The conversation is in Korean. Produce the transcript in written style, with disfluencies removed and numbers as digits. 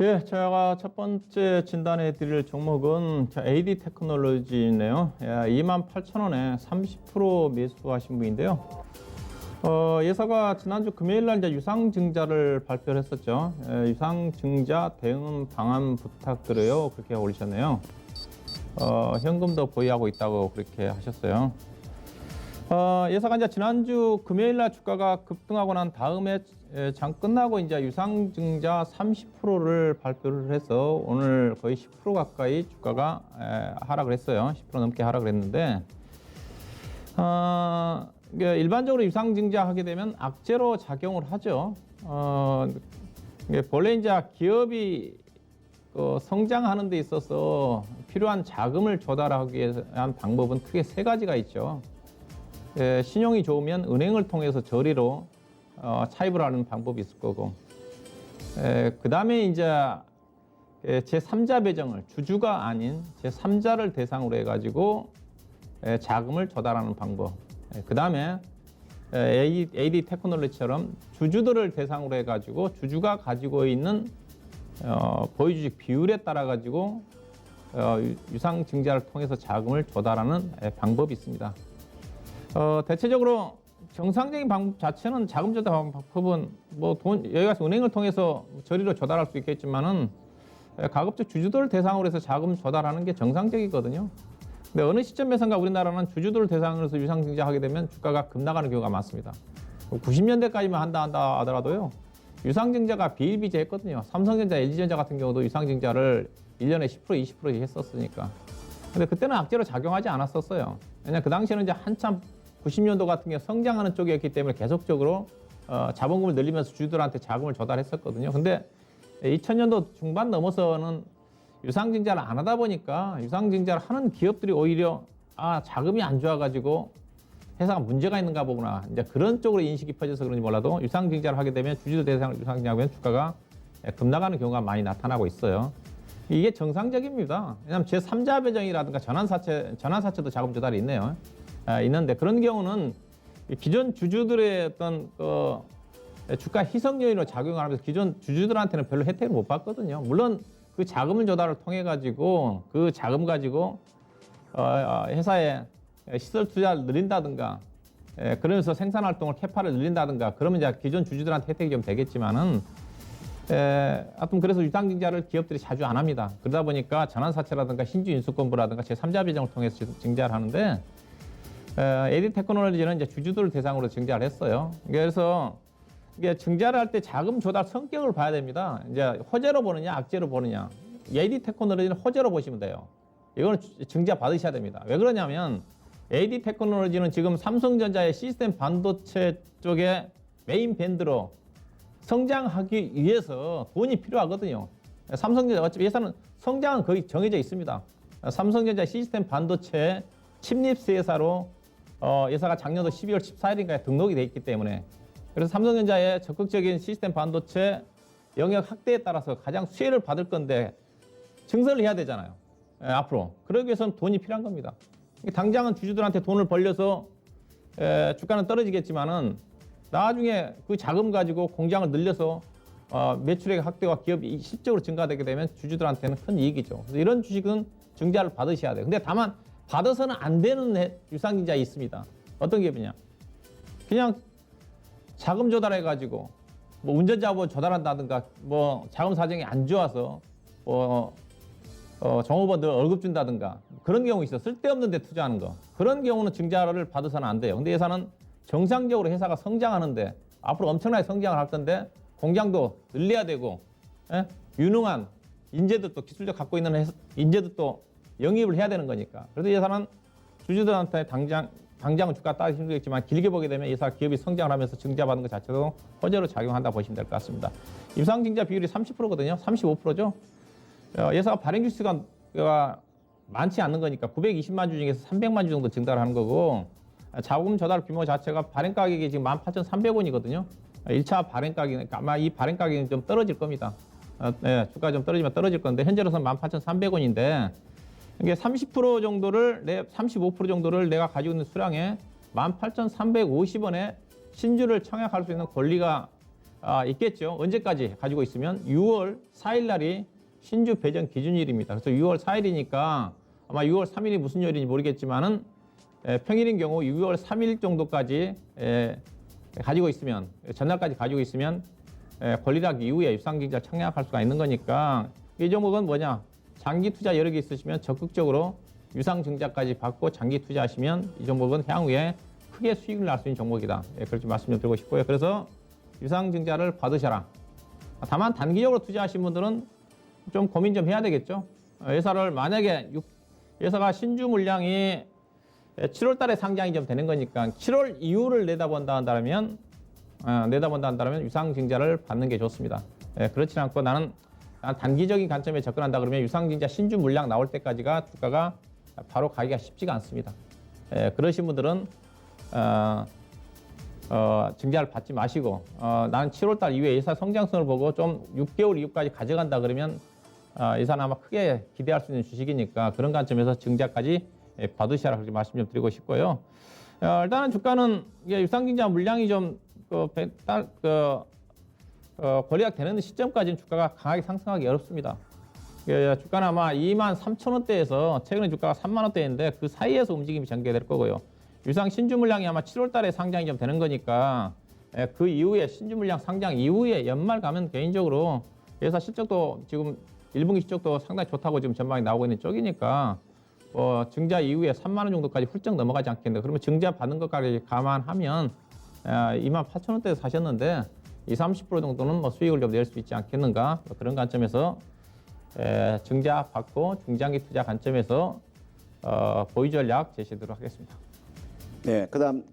예, 제가 첫 번째 진단해 드릴 종목은 AD 테크놀로지네요. 예, 28,000원에 30% 매수하신 분인데요. 예사가 지난주 금요일 날 이제 유상증자를 발표를 했었죠. 예, 유상증자 대응 방안 부탁드려요. 그렇게 올리셨네요. 현금도 보유하고 있다고 그렇게 하셨어요. 예사가 이제 지난주 금요일 날 주가가 급등하고 난 다음에 장 끝나고 이제 유상증자 30%를 발표를 해서 오늘 거의 10% 가까이 주가가 하락을 했어요. 10% 넘게 하락을 했는데, 이게 일반적으로 유상증자 하게 되면 악재로 작용을 하죠. 이게 본래 이제 기업이 성장하는 데 있어서 필요한 자금을 조달하기 위한 방법은 크게 세 가지가 있죠. 신용이 좋으면 은행을 통해서 저리로 차입을 하는 방법이 있을 거고, 그 다음에 이제 제3자 배정을 주주가 아닌 제3자를 대상으로 해가지고 자금을 조달하는 방법, 그 다음에 AD 테크놀로지처럼 주주들을 대상으로 해가지고 주주가 가지고 있는 보유주식 비율에 따라 가지고 유상증자를 통해서 자금을 조달하는 방법이 있습니다. 대체적으로 정상적인 방법 자체는 자금 조달 방법은 여기 가서 은행을 통해서 저리로 조달할 수 있겠지만은 가급적 주주들을 대상으로 해서 자금 조달하는 게 정상적이거든요. 근데 어느 시점에선가 우리나라는 주주들을 대상으로 해서 유상증자하게 되면 주가가 급락하는 경우가 많습니다. 90년대까지만 한다 하더라도요. 유상증자가 비일비재했거든요. 삼성전자, LG전자 같은 경우도 유상증자를 1년에 10%, 20% 했었으니까. 근데 그때는 악재로 작용하지 않았었어요. 왜냐하면 그 당시에는 이제 한참 90년도 같은 경우 성장하는 쪽이었기 때문에 계속적으로 자본금을 늘리면서 주주들한테 자금을 조달했었거든요. 근데 2000년도 중반 넘어서는 유상증자를 안 하다 보니까 유상증자를 하는 기업들이 오히려 자금이 안 좋아가지고 회사가 문제가 있는가 보구나. 이제 그런 쪽으로 인식이 퍼져서 그런지 몰라도 유상증자를 하게 되면 주주들 대상으로 유상증자하면 주가가 급락하는 경우가 많이 나타나고 있어요. 이게 정상적입니다. 왜냐하면 제3자 배정이라든가 전환사채도 자금 조달이 있네요. 있는데 그런 경우는 기존 주주들의 어떤 주가 희석 요인으로 작용을 하면서 기존 주주들한테는 별로 혜택을 못 받거든요. 물론 그 자금을 조달을 통해 가지고 그 자금 가지고 회사에 시설 투자를 늘린다든가 그러면서 생산 활동을 캐파를 늘린다든가 그러면 이제 기존 주주들한테 혜택이 좀 되겠지만은 하여튼 그래서 유상증자를 기업들이 자주 안 합니다. 그러다 보니까 전환사채라든가 신주인수권부라든가 제3자 배정을 통해서 증자를 하는데 AD 테크놀로지는 이제 주주들을 대상으로 증자를 했어요. 그래서 이게 증자를 할 때 자금 조달 성격을 봐야 됩니다. 이제 호재로 보느냐, 악재로 보느냐. AD 테크놀로지는 호재로 보시면 돼요. 이거는 증자 받으셔야 됩니다. 왜 그러냐면 AD 테크놀로지는 지금 삼성전자의 시스템 반도체 쪽에 메인 밴드로 성장하기 위해서 돈이 필요하거든요. 삼성전자 어차피 회사는 성장은 거의 정해져 있습니다. 삼성전자 시스템 반도체 칩립스 회사로 회사가 작년도 12월 14일인가에 등록이 돼 있기 때문에 그래서 삼성전자의 적극적인 시스템 반도체 영역 확대에 따라서 가장 수혜를 받을 건데 증설을 해야 되잖아요. 앞으로. 그러기 위해서는 돈이 필요한 겁니다. 당장은 주주들한테 돈을 벌려서 주가는 떨어지겠지만은 나중에 그 자금 가지고 공장을 늘려서 매출액 확대와 기업이 실적으로 증가되게 되면 주주들한테는 큰 이익이죠. 그래서 이런 주식은 증자를 받으셔야 돼요. 근데 다만 받아서는 안 되는 유상증자가 있습니다. 어떤 기업이냐? 그냥 자금 조달해가지고 뭐 운전자본 조달한다든가 뭐 자금 사정이 안 좋아서 종업원들 월급 준다든가 그런 경우 있어. 쓸데없는 데 투자하는 거. 그런 경우는 증자를 받아서는 안 돼요. 근데 회사는 정상적으로 회사가 성장하는데 앞으로 엄청나게 성장을 할 건데 공장도 늘려야 되고 유능한 인재들도 기술력 갖고 있는 인재들도 영입을 해야 되는 거니까. 그래서 회사는 주주들한테 당장은 주가 따기 힘들겠지만 길게 보게 되면 회사 기업이 성장을 하면서 증자받는 것 자체도 호재로 작용한다 보시면 될 것 같습니다. 유상증자 비율이 30%거든요. 35%죠. 회사가 발행 주수가 많지 않는 거니까 920만 주 중에서 300만 주 정도 증가를 하는 거고 자금 조달 규모 자체가 발행 가격이 지금 18,300원이거든요. 1차 발행 가격이니까 아마 이 발행 가격이 좀 떨어질 겁니다. 주가 좀 떨어지면 떨어질 건데 현재로서는 18,300원인데 이게 30% 정도를 35% 정도를 내가 가지고 있는 수량에 18,350원에 신주를 청약할 수 있는 권리가 있겠죠. 언제까지 가지고 있으면 6월 4일 날이 신주 배정 기준일입니다. 그래서 6월 4일이니까 아마 6월 3일이 무슨 요일인지 모르겠지만은 평일인 경우 6월 3일 정도까지 가지고 있으면 전날까지 가지고 있으면 권리락 이후에 유상증자를 청약할 수가 있는 거니까 이 종목은 뭐냐? 장기 투자 여러 개 있으시면 적극적으로 유상증자까지 받고 장기 투자하시면 이 종목은 향후에 크게 수익을 날 수 있는 종목이다. 그렇게 말씀 좀 드리고 싶고요. 그래서 유상증자를 받으셔라. 다만 단기적으로 투자하신 분들은 좀 고민 좀 해야 되겠죠. 회사를 만약에 회사가 신주 물량이 7월 달에 상장이 좀 되는 거니까 7월 이후를 내다본다 한다면 유상증자를 받는 게 좋습니다. 그렇지 않고 나는 단기적인 관점에 접근한다 그러면 유상증자 신주 물량 나올 때까지가 주가가 바로 가기가 쉽지가 않습니다. 그러신 분들은 증자를 받지 마시고 나는 7월 달 이후에 회사 성장성을 보고 좀 6개월 이후까지 가져간다 그러면 회사는 아마 크게 기대할 수 있는 주식이니까 그런 관점에서 증자까지 받으시라 그렇게 말씀 좀 드리고 싶고요. 일단은 주가는 유상증자 물량이 좀 권리가 되는 시점까지는 주가가 강하게 상승하기 어렵습니다. 주가는 아마 23,000원대에서 최근에 주가가 3만원대인데 그 사이에서 움직임이 전개될 거고요. 유상 신주 물량이 아마 7월 달에 상장이 좀 되는 거니까 그 이후에 신주 물량 상장 이후에 연말 가면 개인적으로 회사 실적도 지금 1분기 실적도 상당히 좋다고 지금 전망이 나오고 있는 쪽이니까 증자 이후에 3만 원 정도까지 훌쩍 넘어가지 않겠는데 그러면 증자 받는 것까지 감안하면 28,000원대에서 사셨는데 20-30% 정도는 뭐 수익을 좀 낼 수 있지 않겠는가 그런 관점에서 증자 받고 중장기 투자 관점에서 보유 전략 제시하도록 하겠습니다. 네, 그다음